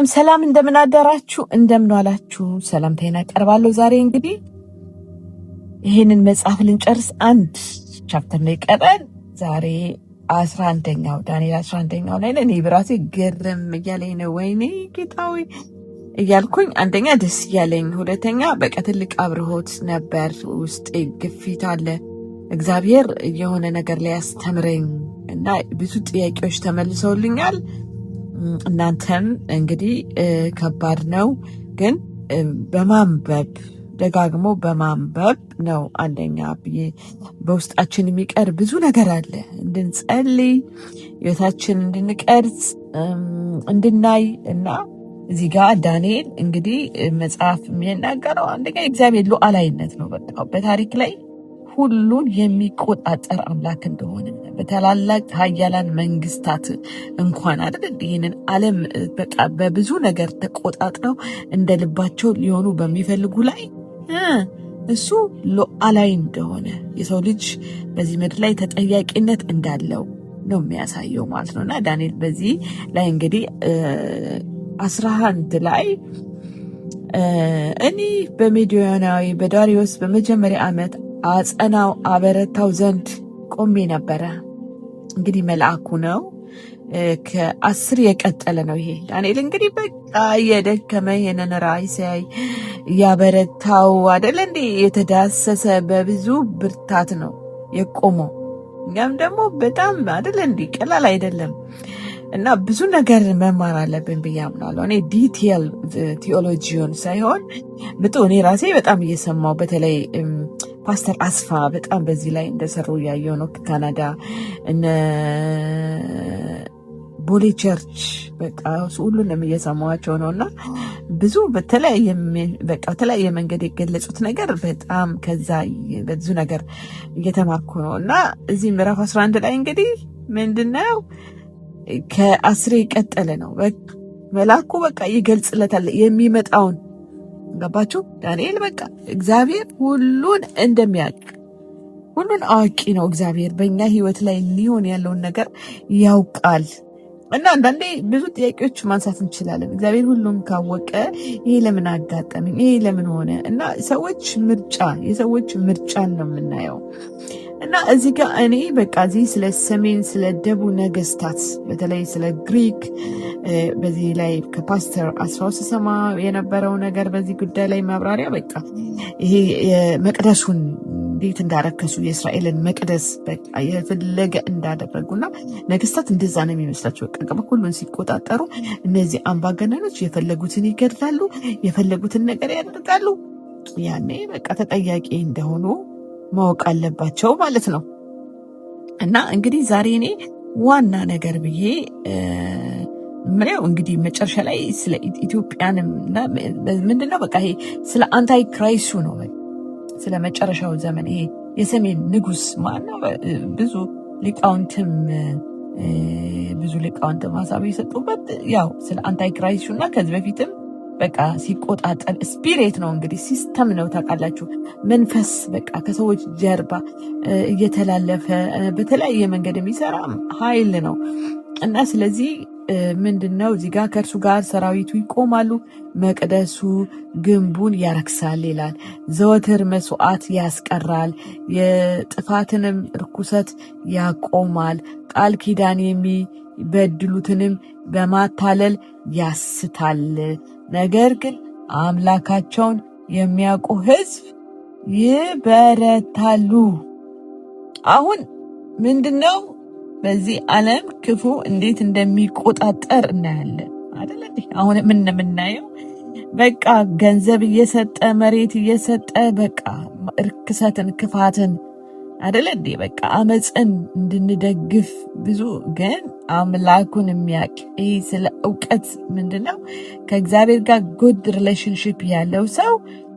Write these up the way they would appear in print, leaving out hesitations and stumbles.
ሰላም እንደምን አደራችሁ እንደምን ዋላችሁ ሰላምታዬን አቀርባለሁ። ዛሬ እንግዲህ ይሄንን መጽሐፍ ልንጨርስ አንድ ቻፕተር ነው የቀረን። ዛሬ 11ኛው ዳንኤል 11ኛው ላይ እኔ በራሴ ግርም እያለኝ ነው። ወይኔ ጌታዊ እያልኩኝ አንደኛ ደስ እያለኝ፣ ሁለተኛ በቃ ትልቅ አብርሆት ነበር፣ ውስጥ ግፊት አለ። እግዚአብሔር የሆነ ነገር ላይ ያስተምረኝ እና ብዙ ጥያቄዎች ተመልሰውልኛል። እናንተም እንግዲህ ከባድ ነው፣ ግን በማንበብ ደጋግሞ በማንበብ ነው አንደኛ ብዬ በውስጣችን የሚቀር ብዙ ነገር አለ። እንድንጸልይ ህይወታችን እንድንቀርጽ እንድናይ እና እዚህ ጋር ዳንኤል እንግዲህ መጽሐፍ የሚናገረው አንደኛ እግዚአብሔር ሉዓላዊነት ነው። በቃ በታሪክ ላይ ሁሉን የሚቆጣጠር አምላክ እንደሆነ በታላላቅ ኃያላን መንግስታት እንኳን አይደል ይህንን ዓለም በቃ በብዙ ነገር ተቆጣጥረው እንደ ልባቸው ሊሆኑ በሚፈልጉ ላይ እሱ ሉዓላዊ እንደሆነ የሰው ልጅ በዚህ ምድር ላይ ተጠያቂነት እንዳለው ነው የሚያሳየው ማለት ነው። እና ዳንኤል በዚህ ላይ እንግዲህ 11 ላይ እኔ በሜዶናዊ በዳሪዮስ በመጀመሪያ ዓመት አጸናው አበረታው ዘንድ ቆሜ ነበረ። እንግዲህ መልአኩ ነው። ከ10 የቀጠለ ነው ይሄ ዳንኤል እንግዲህ በቃ የደከመ ይሄንን ራእይ ሲያይ ያበረታው አይደለ እንዴ፣ የተዳሰሰ በብዙ ብርታት ነው የቆመው። እኛም ደግሞ በጣም አይደለ እንዴ ቀላል አይደለም እና ብዙ ነገር መማር አለብን ብዬ አምናለሁ። እኔ ዲቴል ቲዮሎጂውን ሳይሆን እኔ ራሴ በጣም እየሰማው በተለይ ፓስተር አስፋ በጣም በዚህ ላይ እንደሰሩ እያየው ነው። ከካናዳ እነ ቦሌ ቸርች በቃ ሁሉንም እየሰማዋቸው ነው እና ብዙ በተለያየ መንገድ የገለጹት ነገር በጣም ከዛ ብዙ ነገር እየተማርኩ ነው እና እዚህ ምዕራፍ 11 ላይ እንግዲህ ምንድነው ከ10 የቀጠለ ነው። መልአኩ በቃ ይገልጽለታል የሚመጣውን። ገባችሁ? ዳንኤል በቃ እግዚአብሔር ሁሉን እንደሚያውቅ ሁሉን አዋቂ ነው። እግዚአብሔር በእኛ ህይወት ላይ ሊሆን ያለውን ነገር ያውቃል እና አንዳንዴ ብዙ ጥያቄዎች ማንሳት እንችላለን። እግዚአብሔር ሁሉን ካወቀ ይሄ ለምን አጋጠመኝ፣ ይሄ ለምን ሆነ እና የሰዎች ምርጫን ነው የምናየው። እና እዚህ ጋር እኔ በቃ እዚህ ስለ ሰሜን ስለ ደቡብ ነገስታት በተለይ ስለ ግሪክ በዚህ ላይ ከፓስተር አስፋው ስሰማ የነበረው ነገር በዚህ ጉዳይ ላይ ማብራሪያ በቃ ይሄ መቅደሱን እንዴት እንዳረከሱ የእስራኤልን መቅደስ በቃ የፈለገ እንዳደረጉና ነገስታት እንደዛ ነው የሚመስላቸው። በቃ ሁሉን ሲቆጣጠሩ እነዚህ አምባገነኖች የፈለጉትን ይገድላሉ፣ የፈለጉትን ነገር ያደርጋሉ። ያኔ በቃ ተጠያቂ እንደሆኑ ማወቅ አለባቸው ማለት ነው። እና እንግዲህ ዛሬ እኔ ዋና ነገር ብዬ ምሪያው እንግዲህ መጨረሻ ላይ ስለ ኢትዮጵያንም ምንድነው በቃ ይሄ ስለ አንታይ ክራይሱ ነው። ስለ መጨረሻው ዘመን ይሄ የሰሜን ንጉስ ማነው ብዙ ሊቃውንትም ሀሳብ የሰጡበት ያው ስለ አንታይ ክራይሱ እና ከዚህ በፊትም በቃ ሲቆጣጠር ስፒሪት ነው እንግዲህ ሲስተም ነው ታውቃላችሁ። መንፈስ በቃ ከሰዎች ጀርባ እየተላለፈ በተለያየ መንገድ የሚሰራ ኃይል ነው እና ስለዚህ ምንድነው እዚህ ጋር ከእርሱ ጋር ሰራዊቱ ይቆማሉ፣ መቅደሱ ግንቡን ያረክሳል ይላል። ዘወትር መስዋዕት ያስቀራል፣ የጥፋትንም ርኩሰት ያቆማል፣ ቃል ኪዳን የሚበድሉትንም በማታለል ያስታል። ነገር ግን አምላካቸውን የሚያውቁ ሕዝብ ይበረታሉ። አሁን ምንድነው በዚህ ዓለም ክፉ እንዴት እንደሚቆጣጠር እናያለን አይደል እንዴ? አሁን የምናየው በቃ ገንዘብ እየሰጠ መሬት እየሰጠ በቃ እርክሰትን ክፋትን አይደል እንዴ? በቃ አመፅን እንድንደግፍ ብዙ ግን አምላኩን የሚያውቅ ስለ እውቀት ምንድነው ከእግዚአብሔር ጋር ጉድ ሪሌሽንሽፕ ያለው ሰው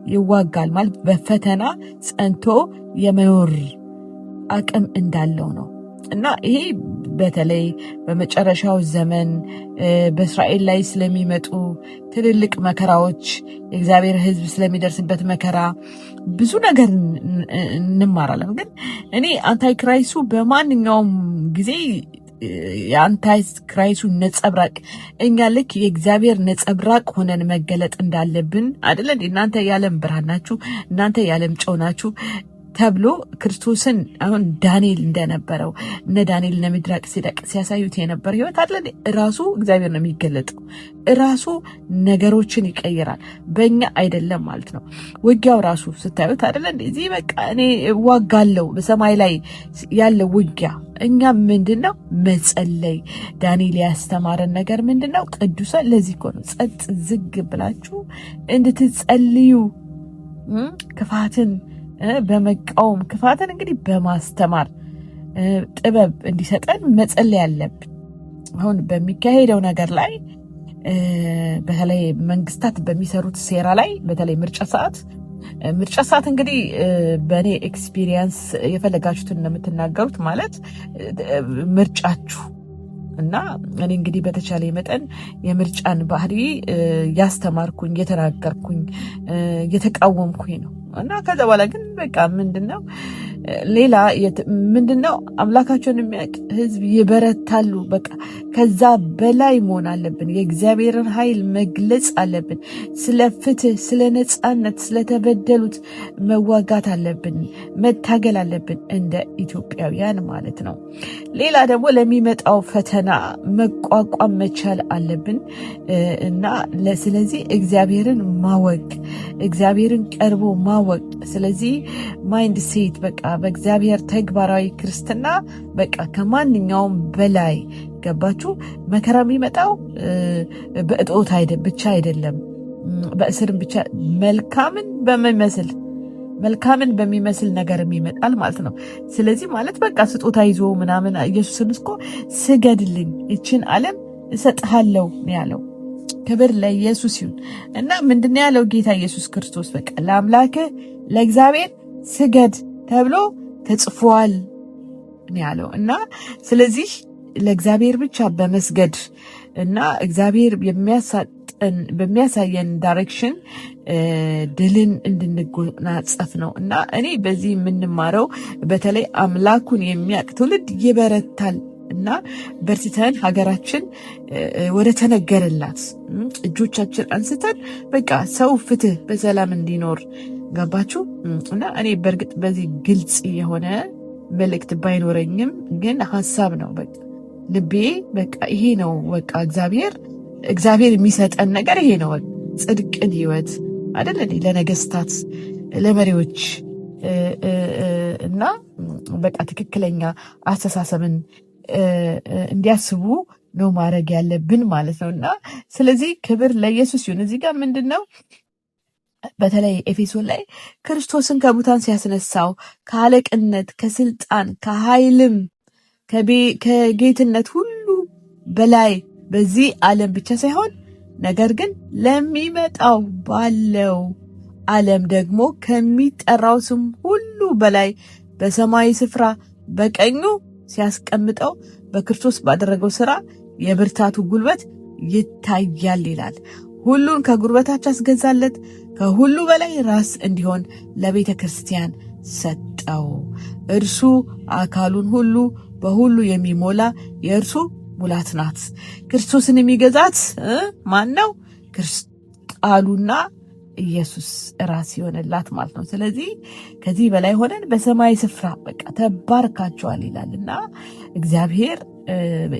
ይዋጋል ማለት በፈተና ጸንቶ የመኖር አቅም እንዳለው ነው። እና ይሄ በተለይ በመጨረሻው ዘመን በእስራኤል ላይ ስለሚመጡ ትልልቅ መከራዎች የእግዚአብሔር ሕዝብ ስለሚደርስበት መከራ ብዙ ነገር እንማራለን። ግን እኔ አንታይ ክራይሱ በማንኛውም ጊዜ የአንታይ ክራይሱ ነጸብራቅ እኛ ልክ የእግዚአብሔር ነጸብራቅ ሆነን መገለጥ እንዳለብን አይደለ? እናንተ የዓለም ብርሃን ናችሁ፣ እናንተ የዓለም ጨው ናችሁ ተብሎ ክርስቶስን አሁን ዳንኤል እንደነበረው እነ ዳንኤል እነ ሚድራቅ ሲያሳዩት የነበር ህይወት አለ። ራሱ እግዚአብሔር ነው የሚገለጠው። ራሱ ነገሮችን ይቀይራል፣ በእኛ አይደለም ማለት ነው። ውጊያው ራሱ ስታዩት አይደለ እንደዚህ በቃ እኔ እዋጋለሁ በሰማይ ላይ ያለ ውጊያ። እኛ ምንድነው መጸለይ። ዳንኤል ያስተማረን ነገር ምንድነው? ቅዱሳን ለዚህ እኮ ነው ጸጥ ዝግ ብላችሁ እንድትጸልዩ ክፋትን በመቃወም ክፋትን እንግዲህ በማስተማር ጥበብ እንዲሰጠን መጸለይ ያለብን። አሁን በሚካሄደው ነገር ላይ በተለይ መንግስታት በሚሰሩት ሴራ ላይ በተለይ ምርጫ ሰዓት እንግዲህ በእኔ ኤክስፒሪየንስ የፈለጋችሁትን እንደምትናገሩት ማለት ምርጫችሁ እና እኔ እንግዲህ በተቻለ መጠን የምርጫን ባህሪ ያስተማርኩኝ የተናገርኩኝ የተቃወምኩኝ ነው። እና ከዛ በኋላ ግን በቃ ምንድነው ሌላ ምንድነው አምላካቸውን የሚያውቅ ህዝብ ይበረታሉ። በቃ ከዛ በላይ መሆን አለብን። የእግዚአብሔርን ኃይል መግለጽ አለብን። ስለ ፍትህ፣ ስለ ነጻነት፣ ስለተበደሉት መዋጋት አለብን፣ መታገል አለብን እንደ ኢትዮጵያውያን ማለት ነው። ሌላ ደግሞ ለሚመጣው ፈተና መቋቋም መቻል አለብን እና ስለዚህ እግዚአብሔርን ማወቅ፣ እግዚአብሔርን ቀርቦ ማወቅ። ስለዚህ ማይንድ ሴት በቃ በእግዚአብሔር ተግባራዊ ክርስትና በቃ ከማንኛውም በላይ ገባችሁ። መከራ የሚመጣው በእጦት ብቻ አይደለም፣ በእስርም ብቻ መልካምን በሚመስል ነገር ይመጣል ማለት ነው። ስለዚህ ማለት በቃ ስጦታ ይዞ ምናምን ኢየሱስን እስኮ ስገድልኝ ይችን ዓለም እሰጥሃለሁ ነው ያለው። ክብር ለኢየሱስ ይሁን። እና ምንድን ነው ያለው ጌታ ኢየሱስ ክርስቶስ? በቃ ለአምላክህ ለእግዚአብሔር ስገድ ተብሎ ተጽፏል ነው ያለው። እና ስለዚህ ለእግዚአብሔር ብቻ በመስገድ እና እግዚአብሔር በሚያሳየን ዳይሬክሽን ድልን እንድንጎናጸፍ ነው። እና እኔ በዚህ የምንማረው በተለይ አምላኩን የሚያውቅ ትውልድ ይበረታል እና በርትተን ሀገራችን ወደ ተነገረላት እጆቻችን አንስተን በቃ ሰው ፍትህ በሰላም እንዲኖር ገባችሁ። እና እኔ በእርግጥ በዚህ ግልጽ የሆነ መልእክት ባይኖረኝም ግን ሀሳብ ነው። በቃ ልቤ በቃ ይሄ ነው። በቃ እግዚአብሔር የሚሰጠን ነገር ይሄ ነው። ጽድቅን ህይወት አይደል ለነገስታት ለመሪዎች እና በቃ ትክክለኛ አስተሳሰብን እንዲያስቡ ነው ማድረግ ያለብን ማለት ነው። እና ስለዚህ ክብር ለኢየሱስ ይሁን። እዚህ ጋር ምንድን ነው በተለይ ኤፌሶን ላይ ክርስቶስን ከሙታን ሲያስነሳው ከአለቅነት፣ ከስልጣን፣ ከኃይልም ከጌትነት ሁሉ በላይ በዚህ ዓለም ብቻ ሳይሆን ነገር ግን ለሚመጣው ባለው ዓለም ደግሞ ከሚጠራው ስም ሁሉ በላይ በሰማይ ስፍራ በቀኙ ሲያስቀምጠው በክርስቶስ ባደረገው ስራ የብርታቱ ጉልበት ይታያል ይላል። ሁሉን ከጉልበታች አስገዛለት፣ ከሁሉ በላይ ራስ እንዲሆን ለቤተ ክርስቲያን ሰጠው። እርሱ አካሉን ሁሉ በሁሉ የሚሞላ የእርሱ ሙላት ናት። ክርስቶስን የሚገዛት ማን ነው? ቃሉና ኢየሱስ ራስ ይሆንላት ማለት ነው። ስለዚህ ከዚህ በላይ ሆነን በሰማይ ስፍራ በቃ ተባርካቸዋል ይላልና እግዚአብሔር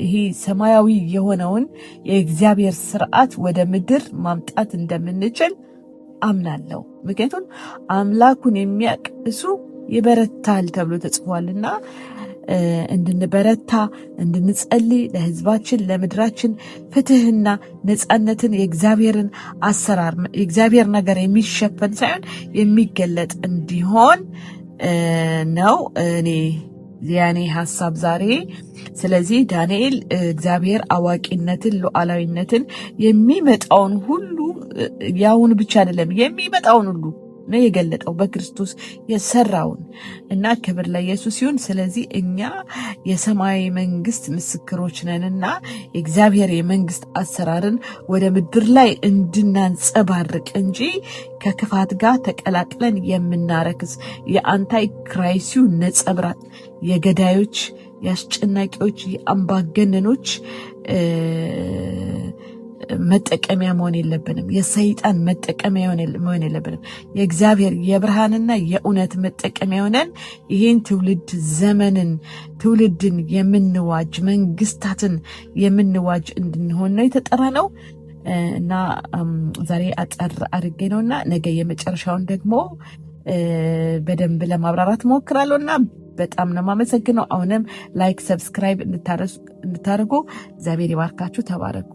ይሄ ሰማያዊ የሆነውን የእግዚአብሔር ስርዓት ወደ ምድር ማምጣት እንደምንችል አምናለሁ። ምክንያቱም አምላኩን የሚያውቅ እሱ ይበረታል ተብሎ ተጽፏልና እንድንበረታ እንድንጸልይ ለሕዝባችን ለምድራችን ፍትህና ነጻነትን የእግዚአብሔርን አሰራር የእግዚአብሔር ነገር የሚሸፈን ሳይሆን የሚገለጥ እንዲሆን ነው የኔ ሀሳብ ዛሬ። ስለዚህ ዳንኤል እግዚአብሔር አዋቂነትን ሉዓላዊነትን የሚመጣውን ሁሉ ያውን ብቻ አይደለም የሚመጣውን ሁሉ ነው የገለጠው በክርስቶስ የሰራውን እና ክብር ለኢየሱስ ይሁን። ስለዚህ እኛ የሰማያዊ መንግስት ምስክሮች ነንና የእግዚአብሔር የመንግስት አሰራርን ወደ ምድር ላይ እንድናንጸባርቅ እንጂ ከክፋት ጋር ተቀላቅለን የምናረክስ የአንታይ ክራይሲው ነጸብራቅ የገዳዮች፣ የአስጨናቂዎች፣ የአምባገነኖች መጠቀሚያ መሆን የለብንም። የሰይጣን መጠቀሚያ መሆን የለብንም። የእግዚአብሔር የብርሃንና የእውነት መጠቀሚያ ሆነን ይህን ትውልድን የምንዋጅ መንግስታትን የምንዋጅ እንድንሆን ነው የተጠራ ነው እና ዛሬ አጠር አድርጌ ነውና ነገ የመጨረሻውን ደግሞ በደንብ ለማብራራት ሞክራለሁ እና በጣም ነው የማመሰግነው። አሁንም ላይክ፣ ሰብስክራይብ እንድታደርጉ እግዚአብሔር ይባርካችሁ። ተባረኩ።